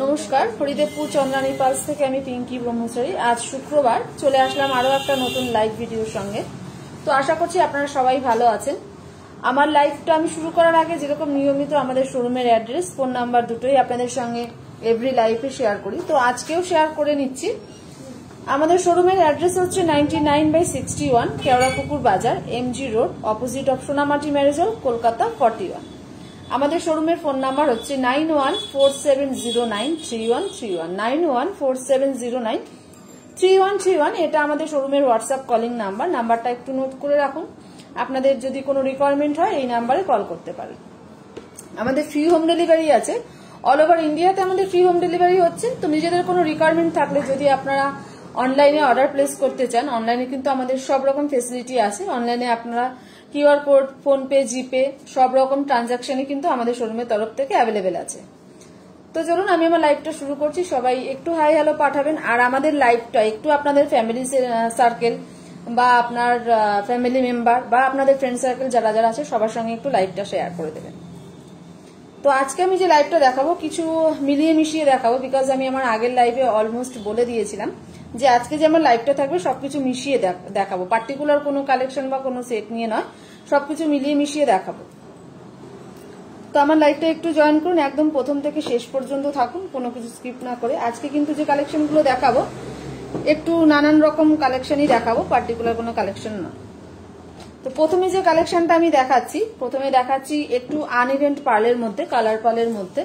নমস্কার, হরিদেবপুর চন্দ্রানী পালস থেকে আমি পিঙ্কি ব্রহ্মচারী। আজ শুক্রবার চলে আসলাম আরো একটা নতুন লাইভ ভিডিওর সঙ্গে। তো আশা করছি আপনারা সবাই ভালো আছেন। আমার লাইভটা আমি শুরু করার আগে যেরকম নিয়মিত আমাদের শোরুমের অ্যাড্রেস, ফোন নাম্বার দুটোই আপনাদের সঙ্গে এভরি লাইভে শেয়ার করি, তো আজকেও শেয়ার করে নিচ্ছি। আমাদের শোরুমের অ্যাড্রেস হচ্ছে 99/61 Keorapukur Bazar, MG road, opposite of Sonamati marriage hall, Kolkata 41। আমাদের শোরুমের ফোন নাম্বার হচ্ছে 9147093131 9147093131। এটা আমাদের শোরুমের হোয়াটসঅ্যাপ কলিং নাম্বার। নাম্বারটা একটু নোট করে রাখুন। আপনাদের যদি কোনো রিকোয়ারমেন্ট হয় এই নাম্বারে কল করতে পারেন। আমাদের ফ্রি হোম ডেলিভারি আছে, অল ওভার ইন্ডিয়াতে আমাদের ফ্রি হোম ডেলিভারি হচ্ছে। তো নিজেদের কোনো রিকোয়ারমেন্ট থাকলে যদি আপনারা অনলাইনে অর্ডার প্লেস করতে চান, অনলাইনে কিন্তু আমাদের সব রকম ফেসিলিটি আছে। অনলাইনে আপনারা কিউআর কোড, ফোনপে, জিপে সব রকম ট্রানজাকশনই কিন্তু আমাদের শোরুমের তরফ থেকে অ্যাভেলেবেল আছে। তো চলুন আমি আমার লাইভটা শুরু করছি। সবাই একটু হাই হ্যালো পাঠাবেন, আর আমাদের লাইভটা একটু আপনাদের ফ্যামিলি সার্কেল বা আপনার ফ্যামিলি মেম্বার বা আপনাদের ফ্রেন্ড সার্কেল যারা যারা আছে সবার সঙ্গে একটু লাইভটা শেয়ার করে দেবেন। তো আজকে আমি যে লাইভটা দেখাবো কিছু মিলিয়ে মিশিয়ে দেখাবো, বিকজ আমি আমার আগের লাইভে অলমোস্ট বলে দিয়েছিলাম যে আজকে যে আমার লাইভটা থাকবে সবকিছু মিশিয়ে দেখাবো, পার্টিকুলার কোনো কালেকশন বা কোনো সেট নিয়ে নয়, সবকিছু মিলিয়ে মিশিয়ে দেখাবো। তো আমার লাইভটা একটু জয়েন করুন, একদম প্রথম থেকে শেষ পর্যন্ত থাকুন, কোনো কিছু স্কিপ না করে। আজকে কিন্তু যে কালেকশনগুলো দেখাবো একটু নানান রকম কালেকশনই দেখাবো, পার্টিকুলার কোনো কালেকশন না। তো প্রথমে যে কালেকশনটা আমি দেখাচ্ছি একটু আনইভেন্ট পার্লের মধ্যে, কালার পার্লের মধ্যে।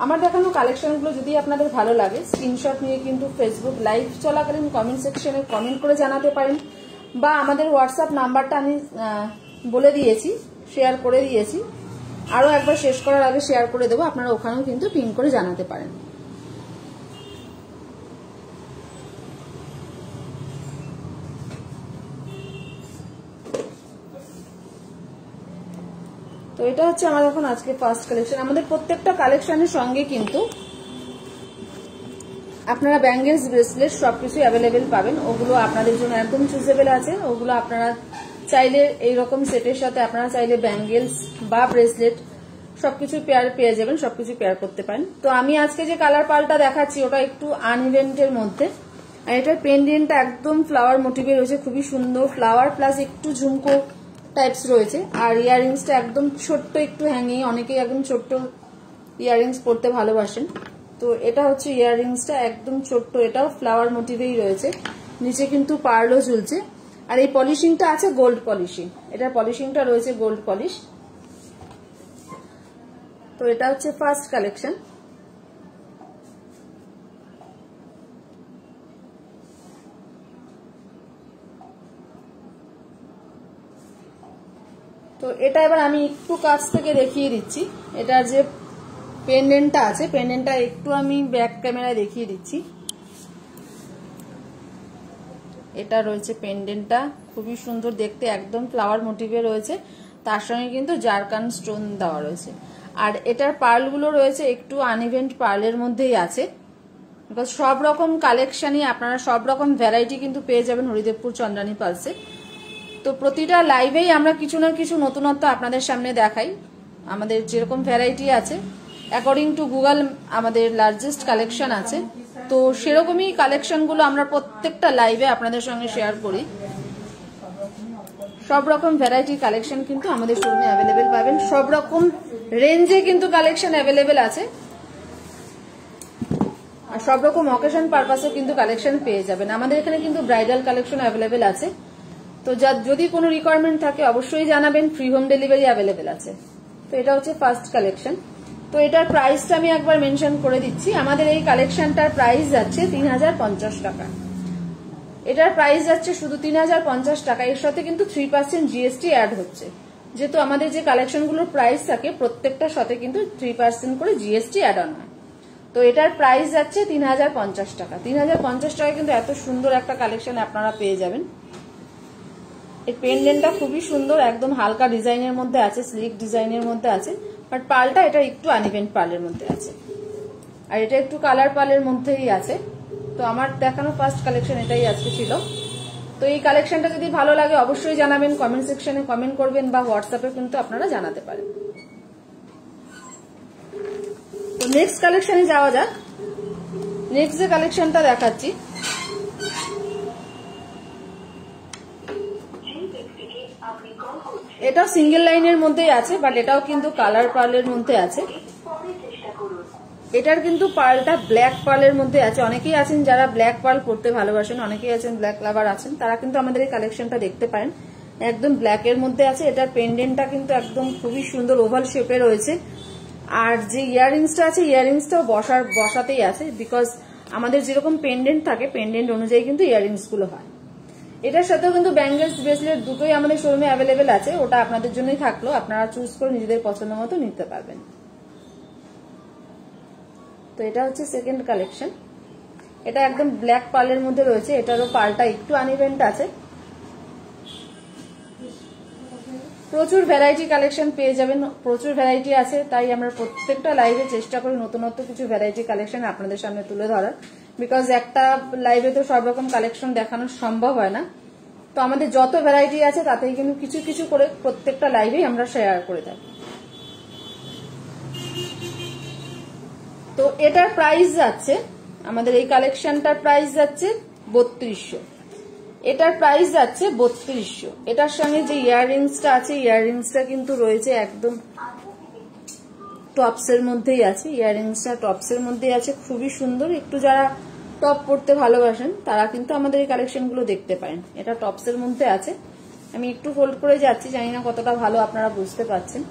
আমার দেখানো কালেকশনগুলো যদি আপনাদের ভালো লাগে স্ক্রিনশট নিয়ে কিন্তু ফেসবুক লাইভ চলাকালীন কমেন্ট সেকশনে কমেন্ট করে জানাতে পারেন, বা আমাদের হোয়াটসঅ্যাপ নাম্বারটা আমি বলে দিয়েছি, শেয়ার করে দিয়েছি, আরো একবার শেষ করার আগে শেয়ার করে দেবো, আপনারা ওখানেও কিন্তু পিন করে জানাতে পারেন। তো এটা হচ্ছে আমার এখন আজকে ফার্স্ট কালেকশন। আমাদের প্রত্যেকটা কালেকশনের সঙ্গে কিন্তু আপনারা ব্যাঙ্গেলস, ব্রেসলেট সবকিছু অ্যাভেলেবেল পাবেন। ওগুলো আপনাদের জন্য একদম চুজেবল আছে। ওগুলো আপনারা চাইলে এইরকম সেটের সাথে আপনারা চাইলে ব্যাঙ্গেলস বা ব্রেসলেট সবকিছু পেয়ার পেয়ে যাবেন, সবকিছু পেয়ার করতে পারেন। তো আমি আজকে যে কালার পালটা দেখাচ্ছি ওটা একটু আনইভেন্টের মধ্যে, আর এটার পেন্ডেন্টটা একদম ফ্লাওয়ার মোটিভে রয়েছে, খুবই সুন্দর ফ্লাওয়ার প্লাস একটু ঝুমকো টাইপস রয়েছে। আর ইয়াররিংসটা একদম ছোট্ট একটু হ্যাঙ্গিং, অনেকেই একদম ছোট্ট ইয়াররিংস পরতে ভালোবাসেন। তো এটা হচ্ছে ইয়াররিংসটা একদম ছোট্ট, এটাও ফ্লাওয়ার মোটিভেই রয়েছে, নিচে কিন্তু পার্লও ঝুলছে। আর এই পলিশিংটা আছে গোল্ড পলিশিং, এটার পলিশিংটা রয়েছে গোল্ড পলিশ। তো এটা হচ্ছে ফার্স্ট কালেকশন। তো এটা এবার আমি একটু কাছ থেকে দেখিয়ে দিচ্ছি। এটার যে পেন্ডেন্টটা আছে, পেন্ডেন্টটা একটু আমি ব্যাক ক্যামেরায় দেখিয়ে দিচ্ছি। এটা রয়েছে পেন্ডেন্টটা, খুবই সুন্দর দেখতে, একদম ফ্লাওয়ার মোটিভে রয়েছে, তার সঙ্গে কিন্তু জারকান স্টোন দেওয়া রয়েছে। আর এটার পার্লগুলো রয়েছে একটু আনইভেন্ট পার্লের মধ্যেই আছে। সব রকম কালেকশনই আপনারা সব রকম ভ্যারাইটি কিন্তু পেয়ে যাবেন হরিদেবপুর চন্দ্রানী পালসে। তো প্রতিটা লাইভেই আমরা কিছু না কিছু নতুনত্ব আপনাদের সামনে দেখাই। আমাদের যেরকম ভ্যারাইটি আছে অ্যাকর্ডিং টু গুগল আমাদের লার্জেস্ট কালেকশন আছে, তো সেরকমই কালেকশনগুলো আমরা প্রত্যেকটা লাইভে আপনাদের সঙ্গে শেয়ার করি। সব রকম ভ্যারাইটি কালেকশন কিন্তু আমাদের শোরুমে অ্যাভেলেবেল পাবেন, সব রকম রেঞ্জে কিন্তু কালেকশন অ্যাভেলেবেল আছে, আর সব রকম অকেশন পারপাসে কিন্তু কালেকশন পেয়ে যাবেন। আমাদের এখানে কিন্তু ব্রাইডাল কালেকশন অ্যাভেলেবেল আছে। তো যদি কোনো রিকোয়ারমেন্ট থাকে অবশ্যই জানাবেন, ফ্রি হোম ডেলিভারি অ্যাভেলেবেল আছে। তো এটা হচ্ছে ফার্স্ট কালেকশন। তো এটার প্রাইসটা আমি একবার মেনশন করে দিচ্ছি। আমাদের এই কালেকশনটার প্রাইস যাচ্ছে 3050 টাকা। এটার প্রাইস যাচ্ছে শুধু 3050 টাকা, এর সাথে কিন্তু 3% জিএসটি অ্যাড হচ্ছে। যেহেতু আমাদের যে কালেকশনগুলোর প্রাইস থাকে প্রত্যেকটার সাথে কিন্তু 3% করে জিএসটি অ্যাড অন হয়। তো এটার প্রাইস যাচ্ছে 3050 টাকা। 3050 টাকায় কিন্তু এত সুন্দর একটা কালেকশন আপনারা পেয়ে যাবেন। এই পেন্ডেন্টটা খুবই সুন্দর, একদম হালকা ডিজাইনের মধ্যে আছে, স্লিক ডিজাইনের মধ্যে আছে, বাট পার্লটা এটা একটু আনইভেন্ট পার্লের মধ্যে আছে, আর এটা একটু কালার পার্লের মধ্যেই আছে। তো আমার দেখানো ফার্স্ট কালেকশন এটাই আজকে ছিল। তো এই কালেকশনটা যদি ভালো লাগে অবশ্যই জানাবেন, কমেন্ট সেকশনে কমেন্ট করবেন বা হোয়াটসঅ্যাপে কিন্তু আপনারা জানাতে পারেন। তো নেক্সট কালেকশনে যাওয়া যাক। নেক্সট যে কালেকশনটা দেখাচ্ছি এটাও সিঙ্গেল লাইনের মধ্যেই আছে, বাট এটাও কিন্তু কালার পার্লের মধ্যে আছে। এটার কিন্তু পার্লটা ব্ল্যাক পার্লের মধ্যে আছে। অনেকেই আছেন যারা ব্ল্যাক পার্ল পরতে ভালোবাসেন, অনেকেই আছেন ব্ল্যাক লাভার আছেন, তারা কিন্তু আমাদের এই কালেকশনটা দেখতে পারেন। একদম ব্ল্যাক এর মধ্যে আছে। এটার পেন্ডেন্টটা কিন্তু একদম খুবই সুন্দর ওভাল শেপে রয়েছে। আর যে ইয়াররিংসটা আছে ইয়াররিংসটাও বসাতেই আছে, বিকজ আমাদের যেরকম পেন্ডেন্ট থাকে পেন্ডেন্ট অনুযায়ী কিন্তু ইয়াররিংস গুলো হয়। এটার সাথেও কিন্তু ব্যাঙ্গেলস ব্রেসলেট দুটোই আমাদের শোরুমে অ্যাভেলেবেল আছে। ওটা আপনাদের জন্যই থাকলো, আপনারা চুজ করে নিজেদের পছন্দ মতো নিতে পারবেন। তো এটা হচ্ছে সেকেন্ড কালেকশন। এটা একদম ব্ল্যাক পার্লের মধ্যে রয়েছে। এটারও পার্লটা একটু আনইভেন্ট আছে। প্রচুর ভ্যারাইটি কালেকশন পেয়ে যাবেন, প্রচুর ভ্যারাইটি আছে। তাই আমরা প্রত্যেকটা লাইভে চেষ্টা করি নতুনত্ব কিছু ভ্যারাইটি কালেকশন আপনাদের সামনে তুলে ধরার, বিকজ একটা লাইভে তো সব রকম কালেকশন দেখানো সম্ভব হয় না। তো আমাদের যত ভ্যারাইটি আছে তাতেই কিন্তু কিছু কিছু করে প্রত্যেকটা লাইভেই আমরা শেয়ার করে থাকি। তো এটার প্রাইস যাচ্ছে, আমাদের এই কালেকশনটার প্রাইস যাচ্ছে 3200। এটার প্রাইস যাচ্ছে 3200। এটার সঙ্গে যে ইয়াররিংসটা আছে ইয়াররিংসটা কিন্তু রয়েছে একদম টপসের মধ্যেই আছে। ইয়াররিংসটা টপসের মধ্যেই আছে, খুবই সুন্দর। একটু যারা টপ পরতে ভালোবাসেন তারা কিন্তু আমাদের এই কালেকশনগুলো দেখতে পারেন। এটা টপসের মধ্যে আছে। আমি একটু হোল্ড করে যাচ্ছি, জানি না কতটা ভালো আপনারা বুঝতে পারছেন।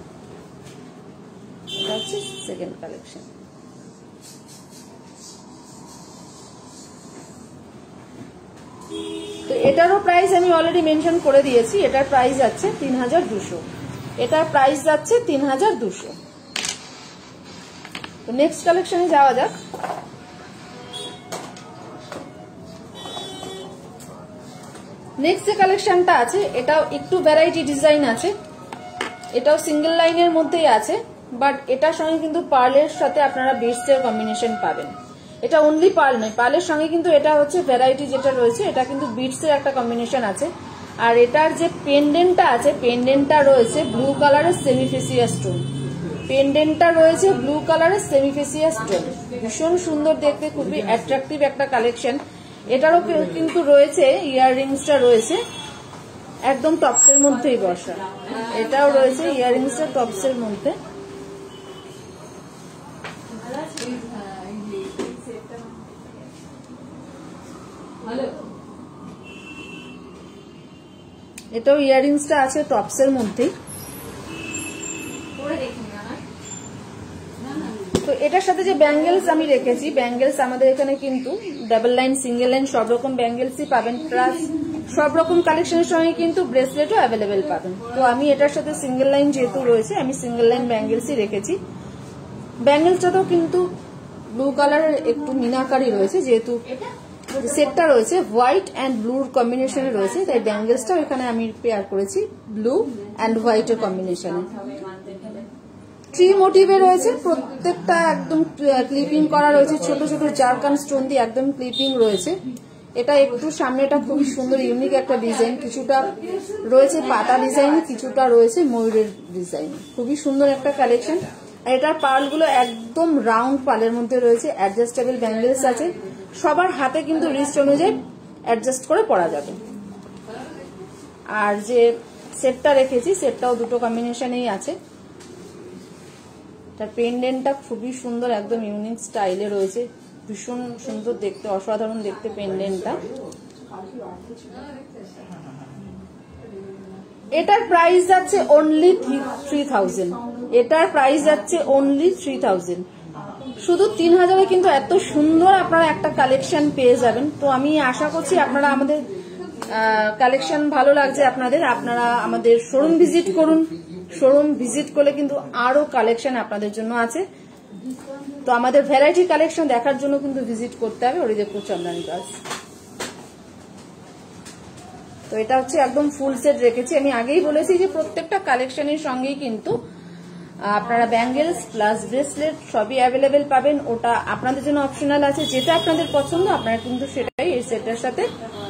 এটা হচ্ছে সেকেন্ড কালেকশন। তো এটারও প্রাইস আমি অলরেডি মেনশন করে দিয়েছি। এটার প্রাইস যাচ্ছে 3200। এটার প্রাইস যাচ্ছে 3200। তো নেক্সট কালেকশনে যাওয়া যাক। নেক্সট যে কালেকশনটা আছে এটাও একটু ভ্যারাইটি ডিজাইন আছে। এটাও সিঙ্গেল লাইনের মধ্যেই আছে, বাট এটার সঙ্গে কিন্তু পার্লের সাথে আপনারা বিটসের কম্বিনেশন পাবেন। এটা অনলি পার্ল নয়, পার্লের সঙ্গে কিন্তু এটা হচ্ছে ভ্যারাইটি যেটা রয়েছে এটা কিন্তু বিটসের একটা কম্বিনেশন আছে। আর এটার যে পেন্ডেন্টটা আছে পেন্ডেন্টটা রয়েছে ব্লু কালারের সেমিফেসিয়া স্টোন। পেন্ডেন্টটা রয়েছে ব্লু কালারের সেমিফেসিয়া স্টোন, ভীষণ সুন্দর দেখতে, খুবই অ্যাট্রাকটিভ একটা কালেকশন। এটারও কিন্তু রয়েছে ইয়াররিংসটা রয়েছে একদম টপসের মধ্যেই বসা। এটাও রয়েছে ইয়াররিংসটা টপসের মধ্যে। এটাও ইয়াররিংসটা আছে টপসের মধ্যেই। তো এটার সাথে যে ব্যাঙ্গেলস আমি রেখেছি, ব্যাঙ্গেলস আমাদের এখানে কিন্তু ডাবল লাইন সিঙ্গেল লাইন সব রকম ব্যাঙ্গেলসই পাবেন, প্লাস সব রকম কালেকশনের সঙ্গে কিন্তু ব্রেসলেটও অ্যাভেলেবেল পাবেন। তো আমি এটার সাথে সিঙ্গেল লাইন যেহেতু রয়েছে আমি সিঙ্গেল লাইন ব্যাঙ্গেলসই রেখেছি। ব্যাঙ্গেলসটাও কিন্তু ব্লু কালারের একটু মিনাকারি রয়েছে, যেহেতু সেটটা রয়েছে হোয়াইট অ্যান্ড ব্লুর কম্বিনেশনে রয়েছে, তাই ব্যাঙ্গেলসটাও এখানে আমি পেয়ার করেছি ব্লু অ্যান্ড হোয়াইটের কম্বিনেশনে। ট্রি মোটিভে রয়েছে, প্রত্যেকটা একদম ক্লিপিং করা রয়েছে, ছোট ছোট জারকান স্টোন দিয়ে একদম ক্লিপিং রয়েছে। এটা একটু সামনেটা খুবই সুন্দর ইউনিক একটা ডিজাইন, কিছুটা রয়েছে পাতা ডিজাইন, কিছুটা রয়েছে ময়ূরের ডিজাইন, খুবই সুন্দর একটা কালেকশন। আর এটার পার্লগুলো একদম রাউন্ড পার্লের মধ্যে রয়েছে, অ্যাডজাস্টেবল ব্যাঙ্গেলস আছে, সবার হাতে কিন্তু রিস্ট অনুযায়ী অ্যাডজাস্ট করে পরা যাবে। আর যে সেটটা রেখেছি সেটটাও দুটো কম্বিনেশনেই আছে। তার পেন্ডেন্টটা খুবই সুন্দর, একদম ইউনিক স্টাইলে রয়েছে, ভীষণ সুন্দর দেখতে, অসাধারণ দেখতে পেন্ডেন্টটা। এটার প্রাইস যাচ্ছে অনলি 3000। এটার প্রাইস যাচ্ছে অনলি 3000। শুধু 3000-এ কিন্তু এত সুন্দর আপনারা একটা কালেকশন পেয়ে যাবেন। তো আমি আশা করছি আপনারা আমাদের কালেকশন ভালো লাগছে আপনাদের, আপনারা আমাদের শোরুম ভিজিট করুন। শোরুম ভিজিট করলে কিন্তু আরো কালেকশন আপনাদের জন্য আছে। তো আমাদের ভ্যারাইটি কালেকশন দেখার জন্য কিন্তু ভিজিট করতে হবে হরিদেবপুর চন্দ্রানী গার্লস। তো এটা হচ্ছে একদম ফুল সেট রেখেছি। আমি আগেই বলেছি যে প্রত্যেকটা কালেকশনের সঙ্গেই কিন্তু আপনারা ব্যাঙ্গেলস প্লাস ব্রেসলেট সবই অ্যাভেলেবেল পাবেন। ওটা আপনাদের জন্য অপশনাল আছে, যেটা আপনাদের পছন্দ আপনারা কিন্তু সেটাই এই সেটের সাথে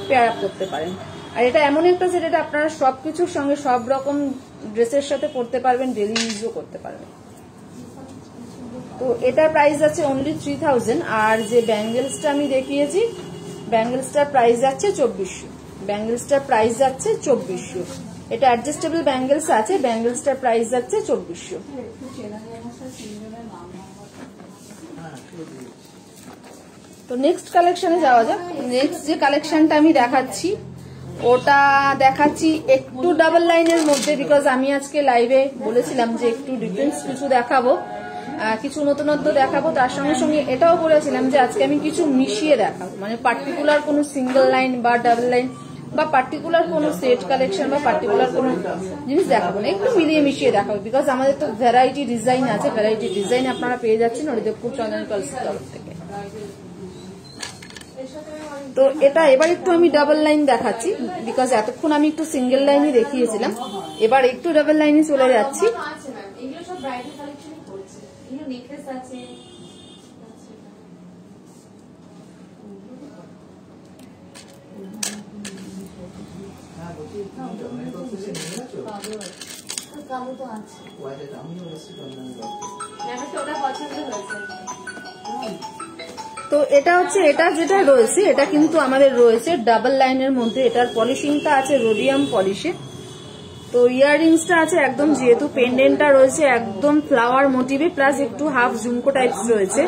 পেয়ার আপ করতে পারেন। আর এটা এমন একটা সেট, এটা আপনারা সবকিছুর সঙ্গে সব রকম ড্রেসের সাথে পরতে পারবেন, ডেলি ইউজও করতে পারবেন। তো এটার প্রাইস আছে অনলি 3000। আর যে ব্যাঙ্গেলসটা আমি দেখিয়েছি, ব্যাঙ্গেলসটার প্রাইস যাচ্ছে 2400। ব্যাঙ্গেলসটার প্রাইস যাচ্ছে 2400। এটা অ্যাডজাস্টেবল ব্যাঙ্গেলস আছে, ব্যাঙ্গেলসটার প্রাইস যাচ্ছে 2400। তো নেক্সট কালেকশনে যাওয়া যাক। নেক্সট যে কালেকশনটা আমি দেখাচ্ছি ওটা দেখাচ্ছি একটু ডাবল লাইনের মধ্যে, বিকজ আমি আজকে লাইভে বলেছিলাম যে একটু ডিফারেন্স কিছু দেখাবো, কিছু নতুনত্ব দেখাবো। তার সঙ্গে সঙ্গে এটাও বলেছিলাম যে আজকে আমি কিছু মিশিয়ে দেখাবো, মানে পার্টিকুলার কোনো সিঙ্গেল লাইন বা ডাবল লাইন বা পার্টিকুলার কোনো সেট কালেকশন বা পার্টিকুলার কোনো জিনিস দেখাবো না, একটু মিলিয়ে মিশিয়ে দেখাবো। বিকজ আমাদের তো ভ্যারাইটি ডিজাইন আছে, ভ্যারাইটি ডিজাইন আপনারা পেয়ে যাচ্ছেন হরিদেবপুর চন্দন কালসের তরফ থেকে। তো এটা এবার একটু আমি ডাবল লাইন দেখাচ্ছি, বিকজ এতক্ষণ আমি একটু সিঙ্গেল লাইনই দেখিয়েছিলাম, এবার একটু ডাবল লাইনে চলে যাচ্ছি। তো এটা হচ্ছে, এটা যেটা রয়েছে এটা কিন্তু আমাদের রয়েছে ডাবল লাইনের মধ্যে। এটার পলিশিংটা আছে রোডিয়াম পলিশে। তো ইয়াররিংসটা আছে একদম, যেহেতু পেন্ডেন্টটা রয়েছে একদম ফ্লাওয়ার মোটিভে প্লাস একটু হাফ ঝুমকো টাইপস রয়েছে।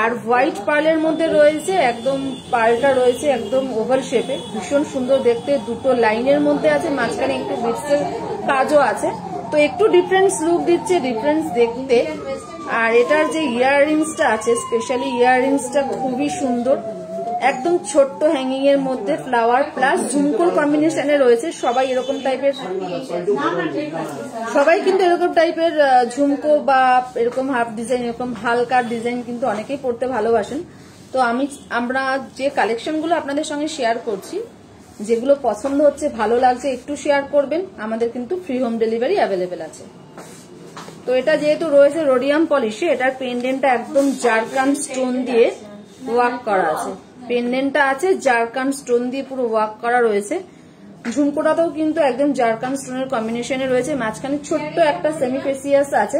আর হোয়াইট পার্লের মধ্যে রয়েছে, একদম পার্লটা রয়েছে একদম ওভাল শেপে, ভীষণ সুন্দর দেখতে। দুটো লাইনের মধ্যে আছে, মাঝখানে একটু বিটসের কাজও আছে, তো একটু ডিফারেন্স লুক দিচ্ছে, ডিফারেন্স দেখতে। আর এটার যে ইয়াররিংসটা আছে, স্পেশালি ইয়াররিংসটা খুবই সুন্দর, একদম ছোট্ট হ্যাঙ্গিং এর মধ্যে ফ্লাওয়ার প্লাস ঝুমকোর কম্বিনেশনে রয়েছে। সবাই এরকম টাইপের, সবাই কিন্তু এরকম টাইপের ঝুমকো বা এরকম হাফ ডিজাইন, এরকম হালকা ডিজাইন কিন্তু অনেকেই পড়তে ভালোবাসেন। তো আমরা যে কালেকশনগুলো আপনাদের সঙ্গে শেয়ার করছি, যেগুলো পছন্দ হচ্ছে, ভালো লাগছে, একটু শেয়ার করবেন। আমাদের কিন্তু ফ্রি হোম ডেলিভারি অ্যাভেলেবেল আছে। তো এটা যেহেতু রয়েছে রোডিয়াম পলিশে, এটার পেন্ডেন্টটা একদম জারকান স্টোন দিয়ে ওয়ার্ক করা আছে। পেন্ডেন্টটা আছে জারকান স্টোন দিয়ে পুরো ওয়ার্ক করা রয়েছে। ঝুমকোটাতেও কিন্তু একদম জারকান স্টোনের কম্বিনেশনে রয়েছে, মাঝখানে ছোট্ট একটা সেমিফেসিয়াস আছে।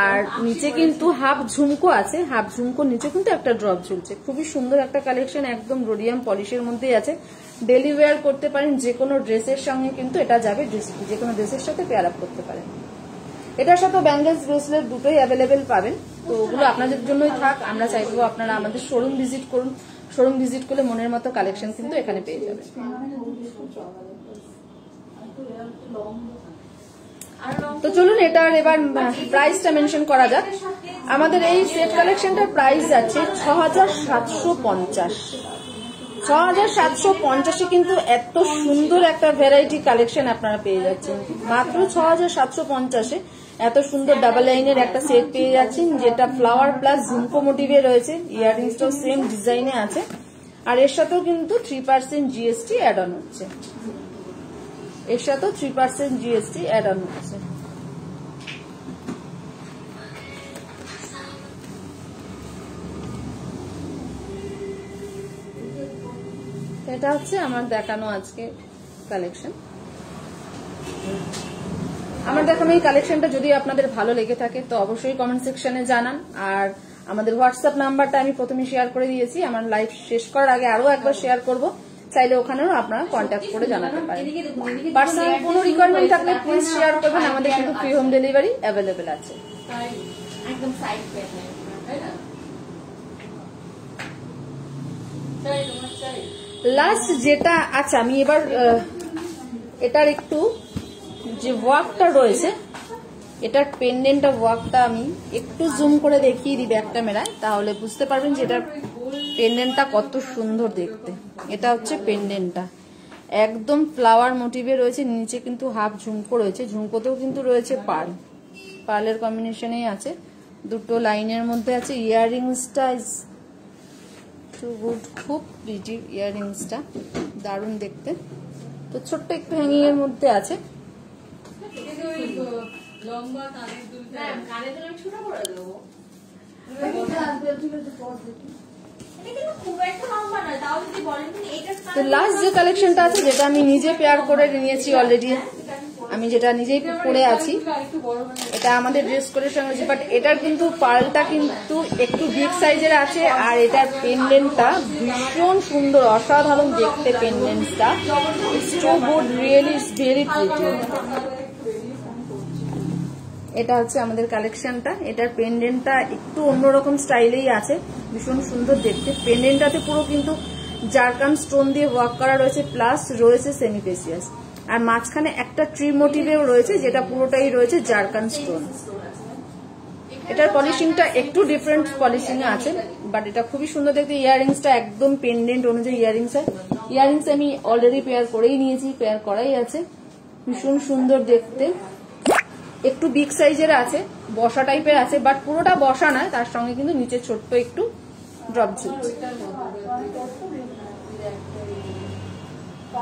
আর নিচে কিন্তু হাফ ঝুমকো আছে, হাফ ঝুমকো নিচে কিন্তু একটা ড্রপ ঝুলছে। খুবই সুন্দর একটা কালেকশন, একদম রোডিয়াম পলিশের মধ্যেই আছে। ডেলি ওয়্যার করতে পারেন, যে কোনো ড্রেসের সঙ্গে কিন্তু এটা যাবে, যে কোনো ড্রেসের সাথে পেয়ার আপ করতে পারেন। এটার সাথে ব্যাঙ্গেলস ব্রেসলেট দুটোই অ্যাভেলেবেল পাবেন। তো ওগুলো আপনাদের জন্যই থাক, আমরা চাইবো আপনারা আমাদের শোরুম ভিজিট করুন। শোরুম ভিজিট করলে মনের মতো কালেকশন কিন্তু এখানে পেয়ে যাবেন। তো চলুন এটার এবার প্রাইসটা মেনশন করা যাক। আমাদের এই সেট কালেকশনটার প্রাইস যাচ্ছে 6750। 6750 কিন্তু এত সুন্দর একটা ভ্যারাইটি কালেকশন আপনারা পেয়ে যাচ্ছেন মাত্র 6750-এ। এত সুন্দর ডাবল লাইনের একটা সেট পেয়ে যাচ্ছেন, যেটা ফ্লাওয়ার প্লাস ঝুমকো মোটিভে রয়েছে। ইয়াররিংসটাও সেম ডিজাইনে আছে, আর এর সাথেও কিন্তু 3% জিএসটি অ্যাড অন হচ্ছে। এর সাথেও 3% জিএসটি অ্যাড অন হচ্ছে। এটা হচ্ছে আমার দেখানো আজকে কালেকশন। আমার দেখানো এই কালেকশনটা যদি আপনাদের ভালো লেগে থাকে তো অবশ্যই কমেন্ট সেকশনে জানান। আর আমাদের হোয়াটসঅ্যাপ নাম্বারটা আমি প্রথমে শেয়ার করে দিয়েছি, আমার লাইভ শেষ করার আগে আরো একবার শেয়ার করব, চাইলে ওখানেও আপনারা কন্ট্যাক্ট করে জানাতে পারেন। পার্সোনাল কোনো রিকোয়ারমেন্ট থাকলে প্লিজ শেয়ার করবেন, আমাদের কিন্তু ফ্রি হোম ডেলিভারি অ্যাভেলেবেল আছে। লাস্ট যেটা, আচ্ছা আমি এবার এটার একটু যে ওয়ার্কটা রয়েছে, এটার পেন্ডেন্টটা ওয়ার্কটা আমি একটু জুম করে দেখিয়ে দিই ব্যাক ক্যামেরায়, তাহলে বুঝতে পারবেন যে এটার পেন্ডেন্টটা কত সুন্দর দেখতে। এটা হচ্ছে পেন্ডেন্টটা, একদম ফ্লাওয়ার মোটিভে রয়েছে, নিচে কিন্তু হাফ ঝুমকো রয়েছে, ঝুমকোতেও কিন্তু রয়েছে পার্ল, পার্লের কম্বিনেশনেই আছে, দুটো লাইনের মধ্যে আছে। ইয়াররিংসটা ইজ টু গুড, খুব প্রিটি ইয়াররিংসটা, দারুণ দেখতে। তো ছোট্ট একটু হ্যাঙ্গিং এর মধ্যে আছে। তো লাস্ট যে কালেকশনটা আছে, যেটা আমি নিজে পেয়ার করে নিয়েছি অলরেডি, আমি যেটা নিজেই পরে আছি, এটা আমাদের ড্রেস কোডের সঙ্গে হচ্ছে, বাট এটার কিন্তু পার্লটা কিন্তু একটু বিগ সাইজের আছে। আর এটার পেন্ডেন্টটা ভীষণ সুন্দর, অসাধারণ দেখতে পেন্ডেন্টটা। It's so good, really it's very pretty. এটা হচ্ছে আমাদের কালেকশনটা। এটার পেন্ডেন্টটা একটু অন্যরকম স্টাইলেই আছে, ভীষণ সুন্দর দেখতে। পেন্ডেন্টটাতে পুরো কিন্তু জারকান স্টোন দিয়ে ওয়ার্ক করা রয়েছে, প্লাস রয়েছে সেমি প্রেসিয়াস। আর মাঝখানে একটা ট্রি মোটিভেও রয়েছে, যেটা পুরোটাই রয়েছে জারকান স্টোন। এটার পলিশিংটা একটু ডিফারেন্ট পলিশিং আছে, বাট এটা খুবই সুন্দর দেখতে। ইয়াররিংসটা একদম পেন্ডেন্ট অনুযায়ী ইয়াররিংস হয়। ইয়াররিংস আমি অলরেডি পেয়ার করেই নিয়েছি, পেয়ার করাই আছে, ভীষণ সুন্দর দেখতে। একটু বিগ সাইজের আছে, বসা টাইপের আছে, বাট পুরোটা বসা নয়, তার সঙ্গে কিন্তু নিচে ছোট্ট একটু ড্রপ ঝুলছে।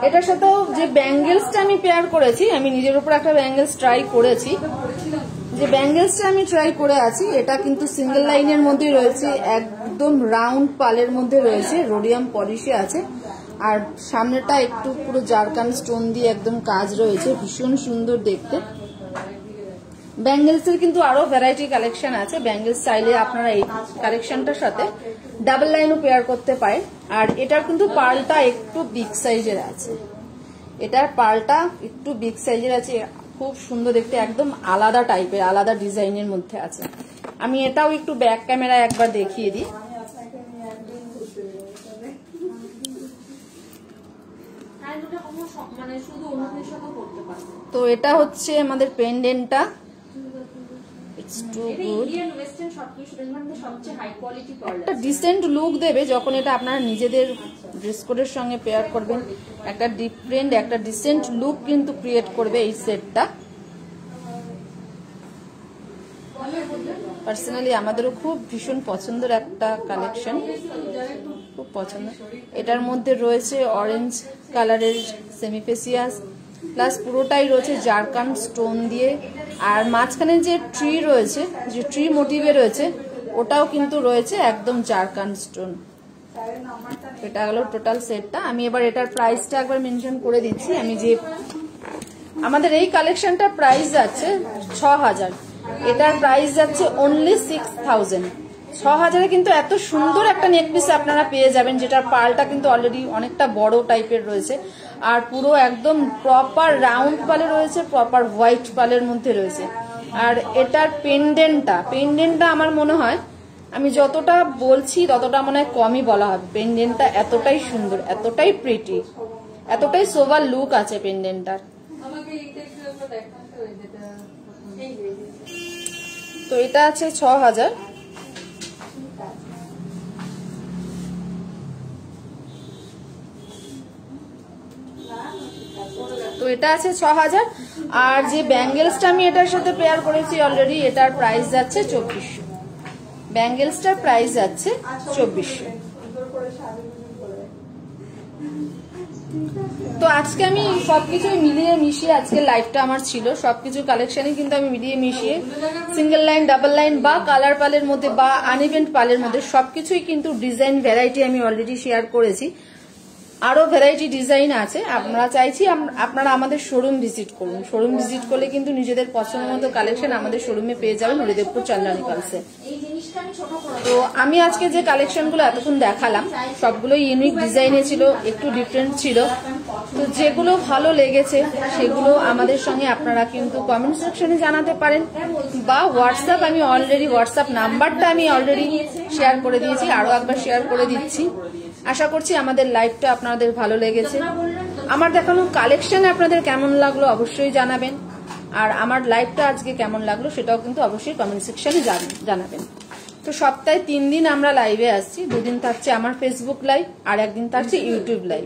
এটার সাথেও যে ব্যাঙ্গেলসটা আমি পেয়ার করেছি, আমি নিজের উপর একটা ব্যাঙ্গেলস ট্রাই করেছি। যে ব্যাঙ্গেলসটা আমি ট্রাই করে আছি, এটা কিন্তু সিঙ্গেল লাইনের মধ্যে রয়েছে, একদম রাউন্ড পালের মধ্যে রয়েছে, রোডিয়াম পলিশে আছে। আর সামনেটা একটু পুরো জারকান স্টোন দিয়ে একদম কাজ রয়েছে, ভীষণ সুন্দর দেখতে। ব্যাঙ্গেলস এর কিন্তু আরো ভ্যারাইটি কালেকশন আছে। ব্যাঙ্গেলস চাইলে আপনারা এই কালেকশনটার সাথে ডাবল লাইনও পেয়ার করতে পারেন। আর এটার কিন্তু পার্লটা একটু বিগ সাইজের আছে, এটার পার্লটা একটু বিগ সাইজের আছে, খুব সুন্দর দেখতে, একদম আলাদা টাইপের, আলাদা ডিজাইনের মধ্যে আছে। আমি এটাও একটু ব্যাক ক্যামেরায় একবার দেখিয়ে দিই। তো এটা হচ্ছে আমাদের পেন্ডেন্টটা, একটা ডিসেন্ট লুক দেবে যখন এটা আপনারা নিজেদের ড্রেস কোডের সঙ্গে পেয়ার করবেন। একটা ডিফারেন্ট, একটা ডিসেন্ট লুক কিন্তু ক্রিয়েট করবে এই সেটটা। পার্সোনালি আমাদেরও খুব ভীষণ পছন্দের একটা কালেকশন, খুব পছন্দ। এটার মধ্যে রয়েছে অরেঞ্জ কালারের সেমি ফেসিয়াস, প্লাস পুরোটাই রয়েছে জারকান স্টোন দিয়ে। আর মাঝখানে যে ট্রি রয়েছে, যে ট্রি মোটিভে রয়েছে, ওটাও কিন্তু রয়েছে একদম জারকান স্টোন। এটা হলো টোটাল সেটটা। আমি এবার এটার প্রাইসটা একবার মেনশন করে দিচ্ছি। আমি যে আমাদের এই কালেকশনটার প্রাইস যাচ্ছে 6000, এটার প্রাইস যাচ্ছে অনলি 6000। 6000-এ কিন্তু এত সুন্দর একটা নেক পিস আপনারা পেয়ে যাবেন, যেটার পালটা কিন্তু অলরেডি অনেকটা বড় টাইপের রয়েছে। আর পুরো একদম প্রপার রাউন্ড পালে রয়েছে, প্রপার হোয়াইট পালের মধ্যে রয়েছে। আর এটার পেন্ডেন্টটা আমার মনে হয়, আমি যতটা বলছি ততটা মনে হয় কমই বলা হবে। পেন্ডেন্টটা এতটাই সুন্দর, এতটাই প্রিটি, এতটাই সোভার লুক আছে পেন্ডেন্টটার। তো এটা আছে 6000। তো এটা আছে 6000। আর যে ব্যাঙ্গেলসটা আমি এটার সাথে পেয়ার করেছি অলরেডি, এটার প্রাইস যাচ্ছে 2400। ব্যাঙ্গেলসটার প্রাইস যাচ্ছে 2400। তো আজকে আমি সবকিছু মিলিয়ে মিশিয়ে, আজকে লাইভটা আমার ছিল, সবকিছু কালেকশনই কিন্তু আমি মিলিয়ে মিশিয়ে সিঙ্গেল লাইন, ডাবল লাইন বা কালার পালের মধ্যে বা আনইভেন্ট পালের মধ্যে সবকিছুই কিন্তু ডিজাইন ভ্যারাইটি আমি অলরেডি শেয়ার করেছি। আরো ভ্যারাইটি ডিজাইন আছে। আপনারা চাইছি আপনারা আমাদের শোরুম ভিজিট করুন। শোরুম ভিজিট করলে কিন্তু নিজেদের পছন্দ মতো কালেকশন আমাদের শোরুমে পেয়ে যাবেন, হরিদেবপুর চন্দ্রানী পালসে। তো আমি আজকে যে কালেকশনগুলো এতক্ষণ দেখালাম সবগুলো ইউনিক ডিজাইনে ছিল, একটু ডিফারেন্ট ছিল। তো যেগুলো ভালো লেগেছে সেগুলো আমাদের সঙ্গে আপনারা কিন্তু কমেন্ট সেকশনে জানাতে পারেন, বা হোয়াটসঅ্যাপ, আমি অলরেডি হোয়াটসঅ্যাপ নাম্বারটা আমি অলরেডি শেয়ার করে দিয়েছি, আরো একবার শেয়ার করে দিচ্ছি। আশা করছি আমাদের লাইভটা আপনাদের ভালো লেগেছে। আমার দেখানো কালেকশন আপনাদের কেমন লাগলো অবশ্যই জানাবেন, আর আমার লাইভটা আজকে কেমন লাগলো সেটাও কিন্তু অবশ্যই কমেন্ট সেকশনে জানাবেন। তো সপ্তাহে 3 দিন আমরা লাইভে আসছি। 2 দিন থাকছে আমার ফেসবুক লাইভ, আর একদিন থাকছে ইউটিউব লাইভ।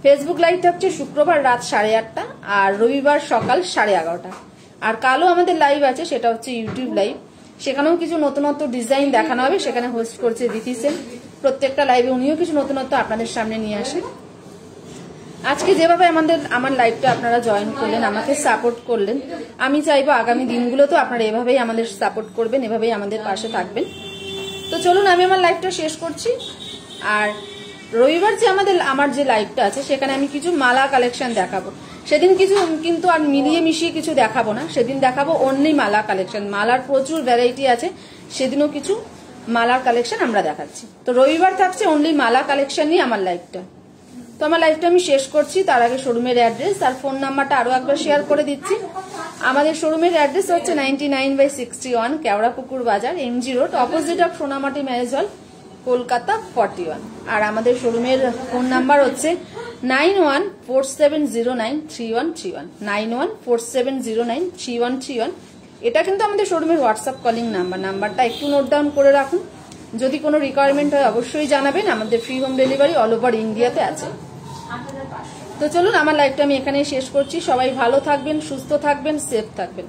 ফেসবুক লাইভ থাকছে শুক্রবার রাত 8:30 আর রবিবার সকাল 11:30। আর কালও আমাদের লাইভ আছে, সেটা হচ্ছে ইউটিউব লাইভ। সেখানেও কিছু নতুনত্ব ডিজাইন দেখানো হবে, সেখানে হোস্ট করছে রীতি সেন। প্রত্যেকটা লাইভে উনিও কিছু নতুনত্ব আপনাদের সামনে নিয়ে আসেন। আজকে যেভাবে আমার লাইভটা আপনারা জয়েন করলেন, আমাকে সাপোর্ট করলেন, আমি চাইবো আগামী দিনগুলোতেও আপনারা এভাবেই আমাদের সাপোর্ট করবেন, এভাবেই আমাদের পাশে থাকবেন। তো চলুন আমি আমার লাইভটা শেষ করছি। আর রবিবার যে আমার যে লাইভটা আছে সেখানে আমি কিছু মালা কালেকশন দেখাবো, সেদিন কিছু কিন্তু আর মিলিয়ে মিশিয়ে কিছু দেখাবো না, সেদিন দেখাবো অনলি মালা কালেকশন। মালার প্রচুর ভ্যারাইটি আছে, সেদিনও কিছু মালার কালেকশন আমরা দেখাচ্ছি। তো রবিবার থাকছে অনলি মালা কালেকশন নিয়ে আমার লাইভটা। তো আমার লাইভটা আমি শেষ করছি, তার আগে শোরুমের অ্যাড্রেস আর ফোন নাম্বারটা আরো একবার শেয়ার করে দিচ্ছি। আমাদের শোরুমের অ্যাড্রেস হচ্ছে 99/61 Keorapukur Bazar, MG road, opposite of Sonamati marriage hall, Kolkata 41। আর আমাদের শোরুমের ফোন নাম্বার হচ্ছে 9147093131, 9147093131। এটা কিন্তু আমাদের শোরুমের হোয়াটসঅ্যাপ কলিং নাম্বার। নাম্বারটা একটু নোট ডাউন করে রাখুন, যদি কোনো রিকোয়ারমেন্ট হয় অবশ্যই জানাবেন। আমাদের free home delivery all over ইন্ডিয়াতে আছে। তো চলুন, আমার লাইভটা আমি এখানেই শেষ করছি। সবাই ভালো থাকবেন, সুস্থ থাকবেন, সেফ থাকবেন।